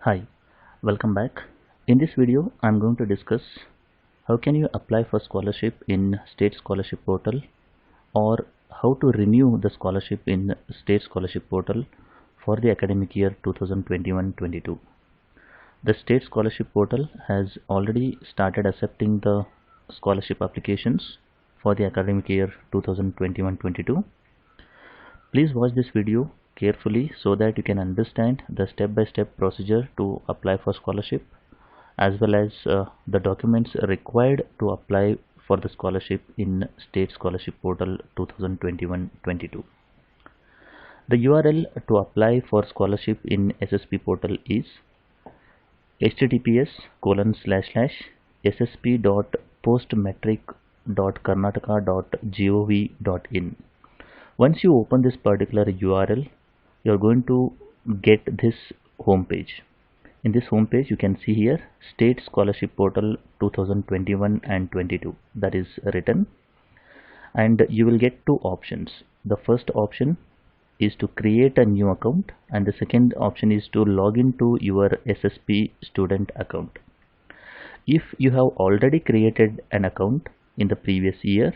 Hi, welcome back. In this video, I'm going to discuss how can you apply for scholarship in State Scholarship Portal or how to renew the scholarship in State Scholarship Portal for the academic year 2021-22. The State Scholarship Portal has already started accepting the scholarship applications for the academic year 2021-22. Please watch this video carefully so that you can understand the step-by-step procedure to apply for scholarship as well as the documents required to apply for the scholarship in State Scholarship Portal 2021-22. The URL to apply for scholarship in SSP portal is https://ssp.postmatric.karnataka.gov.in. Once you open this particular URL, you're going to get this home page. In this home page, you can see here State Scholarship Portal 2021 and 22 that is written, and you will get two options. The first option is to create a new account, and the second option is to log into your SSP student account. If you have already created an account in the previous year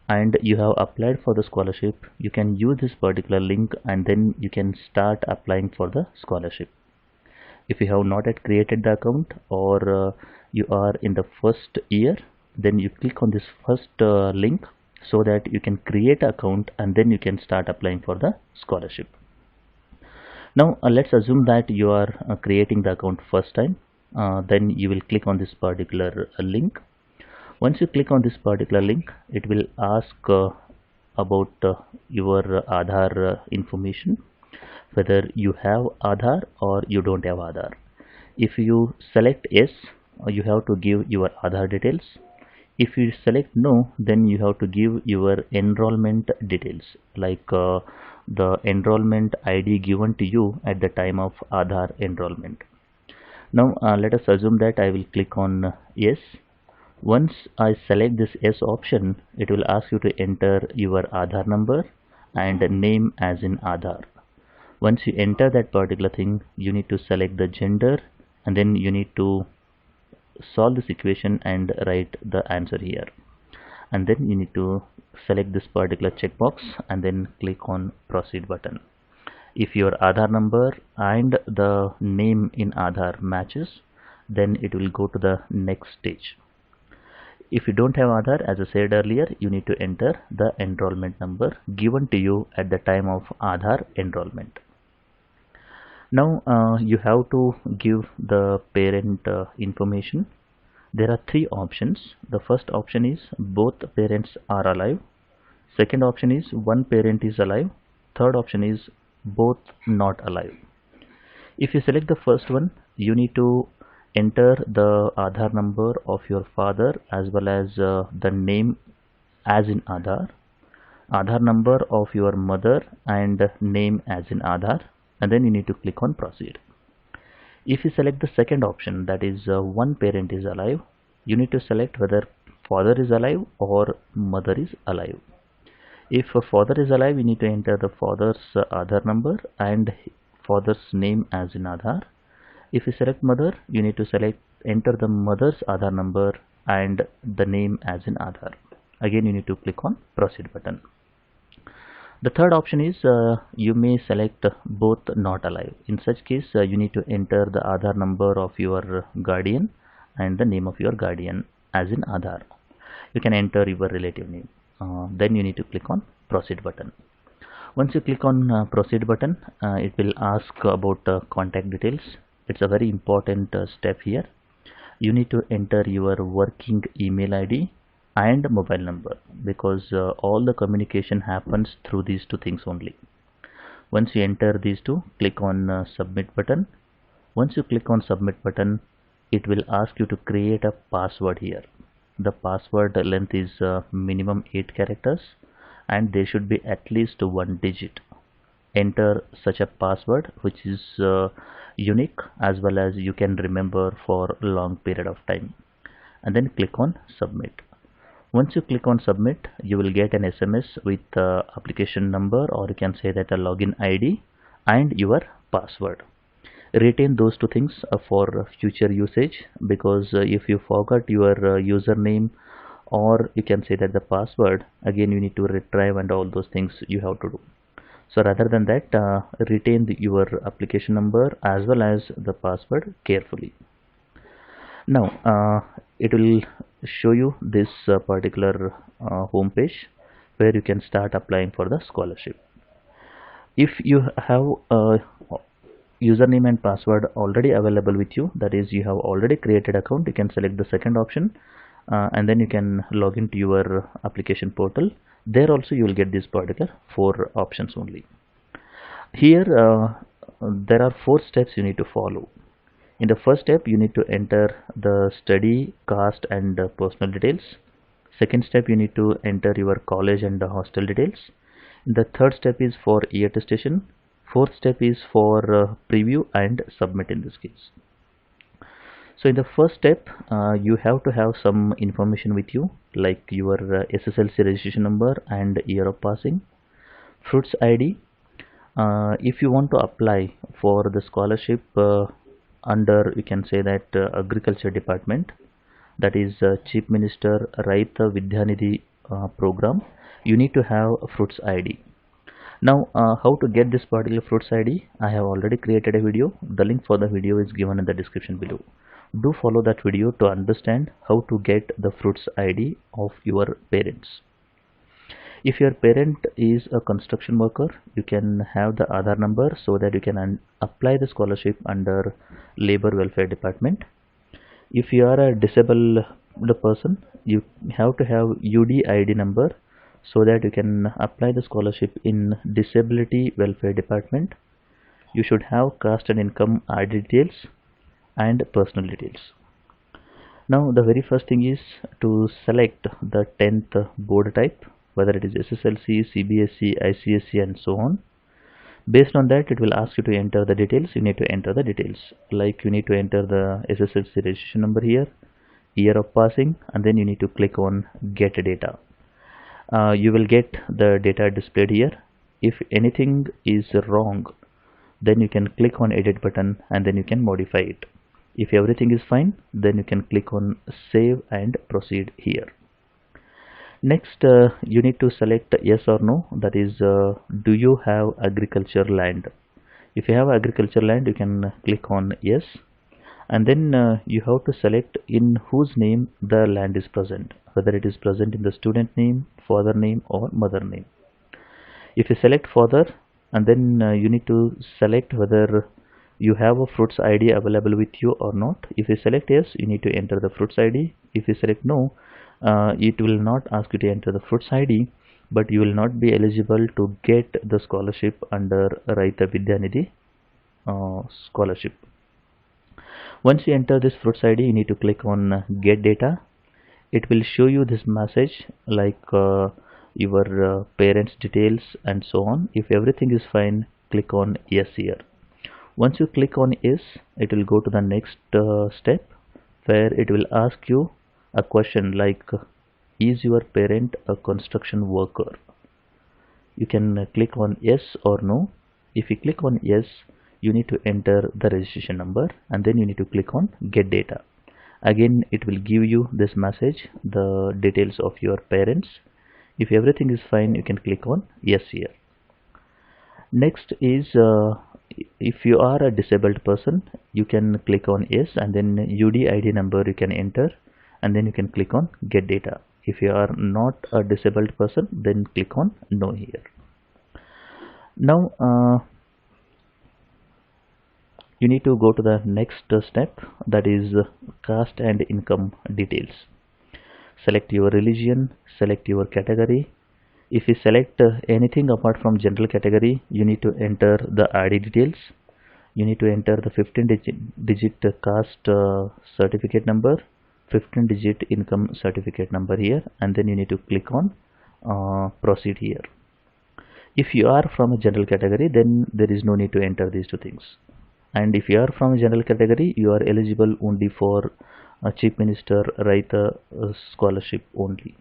and you have applied for the scholarship, you can use this particular link and then you can start applying for the scholarship. If you have not yet created the account or you are in the first year, then you click on this first link so that you can create an account and then you can start applying for the scholarship. Now let's assume that you are creating the account first time. Then you will click on this particular link. Once you click on this particular link, it will ask about your Aadhaar information, whether you have Aadhaar or you don't have Aadhaar. If you select yes, you have to give your Aadhaar details. If you select no, then you have to give your enrollment details, like the enrollment ID given to you at the time of Aadhaar enrollment. Now let us assume that I will click on yes. Once I select this yes option, it will ask you to enter your Aadhaar number and name as in Aadhaar. Once you enter that particular thing, you need to select the gender and then you need to solve this equation and write the answer here. And then you need to select this particular checkbox and then click on proceed button. If your Aadhaar number and the name in Aadhaar matches, then it will go to the next stage. If you don't have Aadhaar, as I said earlier, you need to enter the enrollment number given to you at the time of Aadhaar enrollment. Now you have to give the parent information. There are three options. The first option is both parents are alive. Second option is one parent is alive. Third option is both not alive. If you select the first one, you need to enter the Aadhaar number of your father as well as the name as in Aadhaar, Aadhaar number of your mother and name as in Aadhaar, and then you need to click on proceed. If you select the second option, that is one parent is alive, you need to select whether father is alive or mother is alive. If a father is alive, you need to enter the father's Aadhaar number and father's name as in Aadhaar. If you select mother, you need to enter the mother's Aadhaar number and the name as in Aadhaar. Again, you need to click on proceed button. The third option is you may select both not alive. In such case, you need to enter the Aadhaar number of your guardian and the name of your guardian as in Aadhaar. You can enter your relative name. Then you need to click on proceed button. Once you click on proceed button, it will ask about contact details. It's a very important step here. You need to enter your working email ID and mobile number because all the communication happens through these two things only. Once you enter these two, click on submit button. Once you click on submit button, it will ask you to create a password here. The password length is minimum 8 characters and there should be at least one digit. Enter such a password which is unique as well as you can remember for a long period of time, and then click on submit. Once you click on submit, you will get an SMS with application number, or you can say that a login ID and your password. Retain those two things for future usage, because if you forgot your username, or you can say that the password, again you need to retrieve and all those things you have to do. So rather than that, retain your application number as well as the password carefully. Now it will show you this particular home page where you can start applying for the scholarship. If you have a username and password already available with you, that is you have already created account, you can select the second option, and then you can log into your application portal. There also you will get this particular 4 options only. Here there are 4 steps you need to follow. In the first step, you need to enter the study, caste and personal details. Second step, you need to enter your college and hostel details. The third step is for e-attestation. Fourth step is for preview and submit in this case. So in the first step, you have to have some information with you, like your SSLC registration number and year of passing, fruits ID. If you want to apply for the scholarship under, you can say that agriculture department, that is Chief Minister Raita Vidyanidhi program, you need to have fruits ID. Now how to get this particular fruits ID, I have already created a video. The link for the video is given in the description below. Do follow that video to understand how to get the fruits ID of your parents. If your parent is a construction worker, you can have the Aadhaar number so that you can apply the scholarship under Labor Welfare Department. If you are a disabled person, you have to have UD ID number so that you can apply the scholarship in Disability Welfare Department. You should have caste and income ID details and personal details. Now the very first thing is to select the 10th board type, whether it is SSLC, CBSE, ICSE and so on. Based on that, it will ask you to enter the details. You need to enter the details, like you need to enter the SSLC registration number here, year of passing, and then you need to click on get data. You will get the data displayed here. If anything is wrong, then you can click on edit button and then you can modify it. If everything is fine, then you can click on save and proceed here. Next, you need to select yes or no, that is do you have agriculture land. If you have agriculture land, you can click on yes, and then you have to select in whose name the land is present, whether it is present in the student name, father name or mother name. If you select father, and then you need to select whether you have a fruits ID available with you or not. If you select yes, you need to enter the fruits ID. If you select no, it will not ask you to enter the fruits ID, but you will not be eligible to get the scholarship under Raita Vidyanidhi scholarship. Once you enter this fruits ID, you need to click on get data. It will show you this message like your parents details and so on. If everything is fine, click on yes here. Once you click on yes, it will go to the next step, where it will ask you a question like, is your parent a construction worker? You can click on yes or no. If you click on yes, you need to enter the registration number and then you need to click on get data. Again, it will give you this message, the details of your parents. If everything is fine, you can click on yes here. Next is if you are a disabled person, you can click on yes, and then UD ID number you can enter, and then you can click on get data. If you are not a disabled person, then click on no here. Now you need to go to the next step, that is caste and income details. Select your religion, select your category. If you select anything apart from general category, you need to enter the ID details. You need to enter the 15-digit caste certificate number, 15-digit income certificate number here, and then you need to click on proceed here. If you are from a general category, then there is no need to enter these two things. And if you are from a general category, you are eligible only for Chief Minister Raita scholarship only.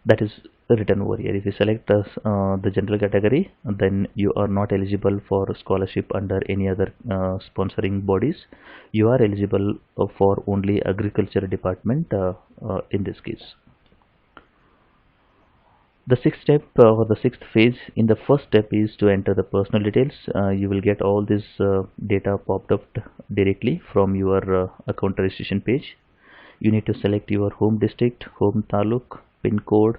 That is written over here. If you select the general category, then you are not eligible for scholarship under any other sponsoring bodies. You are eligible for only agriculture department in this case. The sixth step or the sixth phase in the first step is to enter the personal details. You will get all this data popped up directly from your account registration page. You need to select your home district, home taluk, pin code,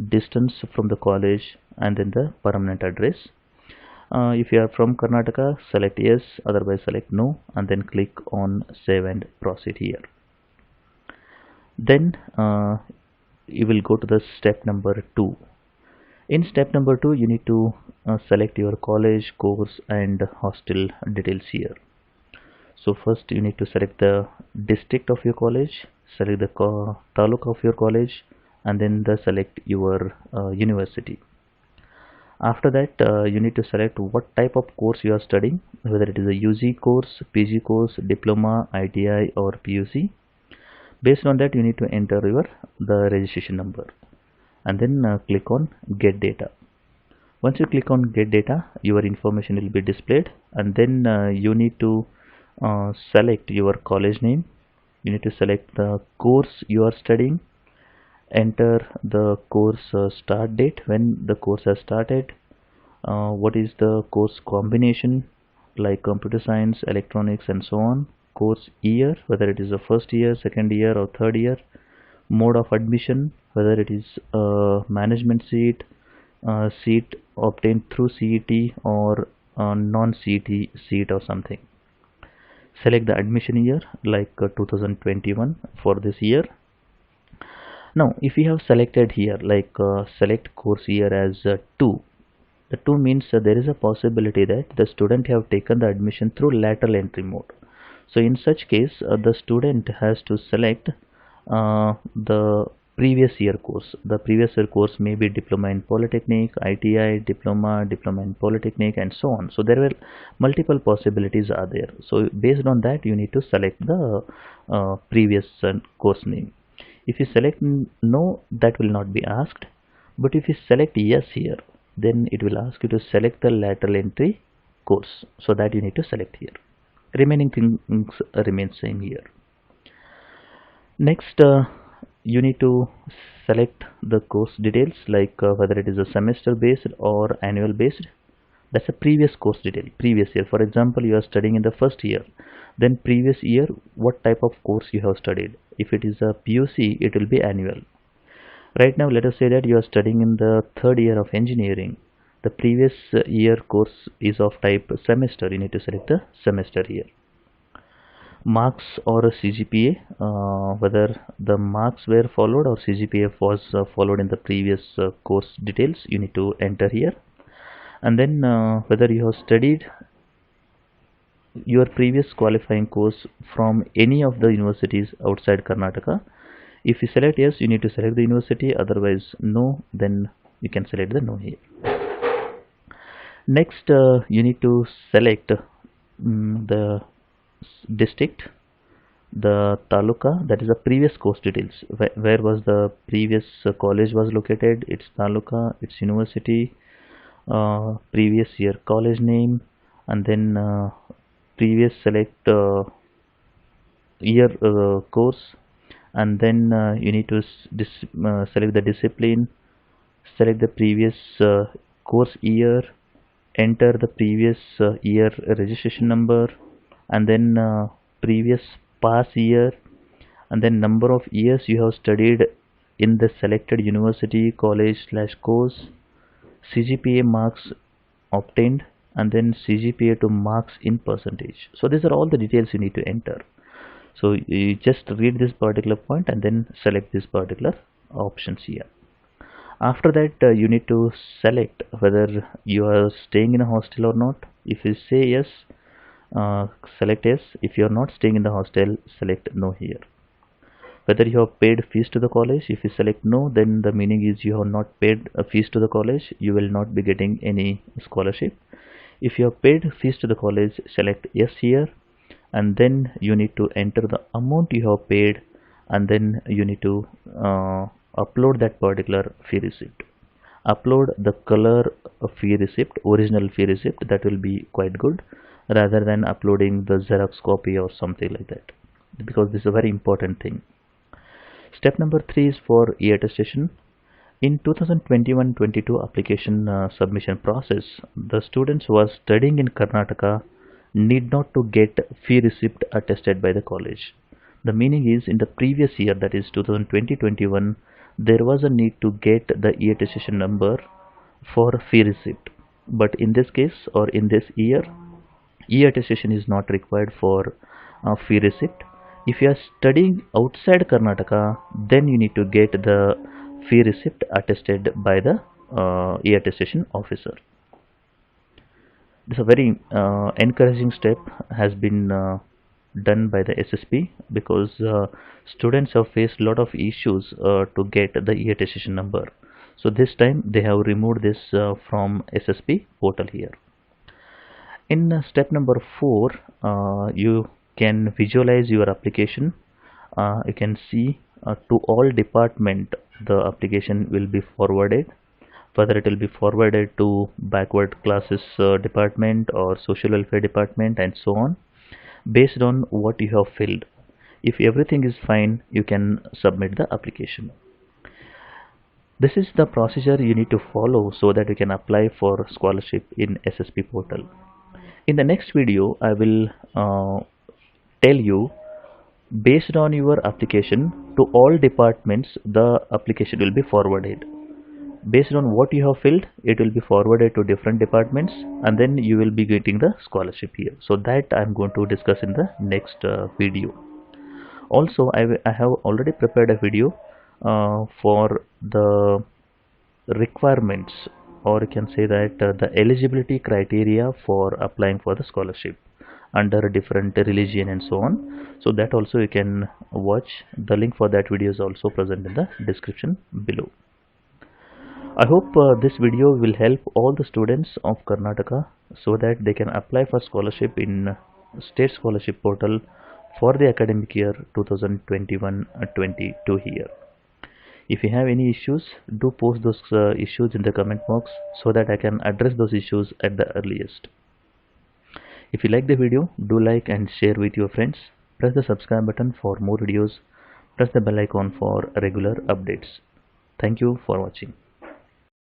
distance from the college, and then the permanent address. If you are from Karnataka, select yes, otherwise select no, and then click on save and proceed here. Then you will go to the step number 2. In step number 2, you need to select your college, course, and hostel details here. So first you need to select the district of your college, select the taluk of your college, and then select your university. After that, you need to select what type of course you are studying, whether it is a UG course, PG course, diploma, ITI, or PUC. Based on that, you need to enter the registration number, and then click on get data. Once you click on get data, your information will be displayed, and then you need to select your college name. You need to select the course you are studying, enter the course start date, when the course has started, what is the course combination like computer science, electronics, and so on, course year, whether it is a first year, second year, or third year, mode of admission, whether it is a management seat, seat obtained through CET, or non-CET seat or something. Select the admission year like 2021 for this year. Now if you have selected here like select course year as 2, the 2 means there is a possibility that the student have taken the admission through lateral entry mode. So in such case the student has to select the previous year course. The previous year course may be diploma in polytechnic, ITI, diploma in polytechnic, and so on. So there were multiple possibilities are there. So based on that, you need to select the previous course name. If you select no, that will not be asked, but if you select yes here, then it will ask you to select the lateral entry course, so that you need to select here. Remaining things remain same here. Next, you need to select the course details like whether it is a semester based or annual based. That's a previous course detail, previous year. For example, you are studying in the first year, then previous year what type of course you have studied. If it is a PUC, it will be annual. Right now let us say that you are studying in the third year of engineering. The previous year course is of type semester. You need to select the semester here. Marks or a CGPA, whether the marks were followed or CGPA was followed in the previous course details, you need to enter here. And then whether you have studied your previous qualifying course from any of the universities outside Karnataka. If you select yes, you need to select the university, otherwise no, then you can select the no here. Next, you need to select the district, the taluka, that is the previous course details. Where was the previous college was located, its taluka, its university, previous year college name, and then previous select year course, and then you need to select the discipline, select the previous course year, enter the previous year registration number, and then previous pass year, and then number of years you have studied in the selected university, college / course, CGPA marks obtained, and then CGPA to marks in percentage. So these are all the details you need to enter. So you just read this particular point and then select this particular options here. After that, you need to select whether you are staying in a hostel or not. If you say yes, select yes. If you are not staying in the hostel, select no here. Whether you have paid fees to the college, if you select no, then the meaning is you have not paid fees to the college, you will not be getting any scholarship. If you have paid fees to the college, select yes here, and then you need to enter the amount you have paid, and then you need to upload that particular fee receipt. Upload the color fee receipt, original fee receipt, that will be quite good, rather than uploading the Xerox copy or something like that, because this is a very important thing. Step number 3 is for e-attestation. In 2021-22 application submission process, the students who are studying in Karnataka need not to get fee receipt attested by the college. The meaning is, in the previous year, that is 2020-21, there was a need to get the e-attestation number for fee receipt. But in this case, or in this year, e-attestation is not required for fee receipt. If you are studying outside Karnataka, then you need to get the fee receipt attested by the e-attestation officer. This is a very encouraging step has been done by the SSP, because students have faced a lot of issues to get the e-attestation number. So this time they have removed this from SSP portal here. In step number 4, you can visualize your application. You can see to all department the application will be forwarded, whether it will be forwarded to backward classes department or social welfare department and so on, based on what you have filled. If everything is fine, you can submit the application. This is the procedure you need to follow so that you can apply for scholarship in SSP portal. In the next video, I will tell you, based on your application, to all departments the application will be forwarded. Based on what you have filled, it will be forwarded to different departments, and then you will be getting the scholarship here. So that I am going to discuss in the next video. Also, I have already prepared a video for the requirements, or you can say that the eligibility criteria for applying for the scholarship under a different religion and so on. So that also you can watch. The link for that video is also present in the description below. I hope this video will help all the students of Karnataka so that they can apply for scholarship in state scholarship portal for the academic year 2021-22 here. If you have any issues, do post those issues in the comment box so that I can address those issues at the earliest. If you like the video, do like and share with your friends. Press the subscribe button for more videos. Press the bell icon for regular updates. Thank you for watching.